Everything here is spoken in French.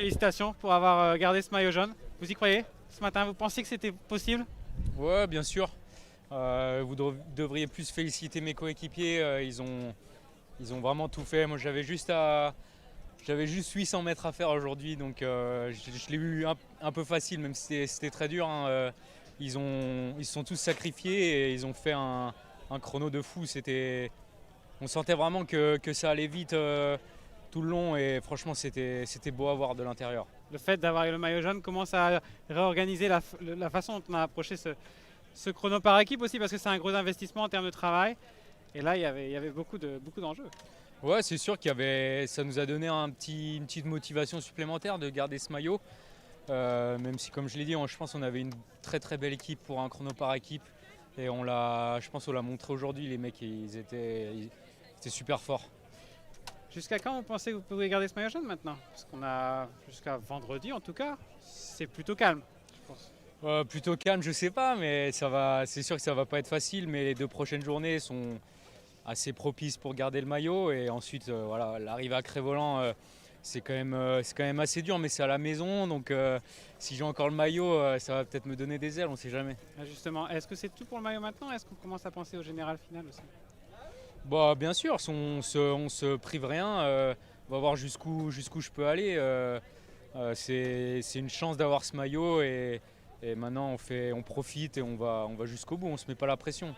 félicitations pour avoir gardé ce maillot jaune. Vous y croyez ce matin? Vous pensiez que c'était possible? Ouais, bien sûr. Vous devriez plus féliciter mes coéquipiers. Ils ont vraiment tout fait. Moi, j'avais juste 800 mètres à faire aujourd'hui, donc je l'ai eu un peu facile, même si c'était très dur, hein. Ils se sont tous sacrifiés et ils ont fait un chrono de fou. On sentait vraiment que ça allait vite tout le long et franchement, c'était beau à voir de l'intérieur. Le fait d'avoir le maillot jaune commence à réorganiser la façon dont on a approché ce chrono par équipe aussi, parce que c'est un gros investissement en termes de travail. Et là, il y avait beaucoup d'enjeux. Ouais, c'est sûr ça nous a donné une petite motivation supplémentaire de garder ce maillot. Même si, comme je l'ai dit, je pense qu'on avait une très très belle équipe pour un chrono par équipe. Et je pense qu'on l'a montré aujourd'hui, les mecs, ils étaient super forts. Jusqu'à quand vous pensez que vous pouvez garder ce maillot jaune maintenant? Parce qu'on a jusqu'à vendredi en tout cas, c'est plutôt calme, je pense. Plutôt calme, je sais pas, mais c'est sûr que ça va pas être facile. Mais les 2 prochaines journées sont assez propices pour garder le maillot. Et ensuite, voilà, l'arrivée à Crévolan, c'est quand même assez dur, mais c'est à la maison. Donc si j'ai encore le maillot, ça va peut-être me donner des ailes, on sait jamais. Justement, est-ce que c'est tout pour le maillot maintenant? Est-ce qu'on commence à penser au général final aussi? Bah, bien sûr, on se prive rien. On va voir jusqu'où je peux aller. C'est une chance d'avoir ce maillot et maintenant on profite et on va jusqu'au bout. On se met pas la pression.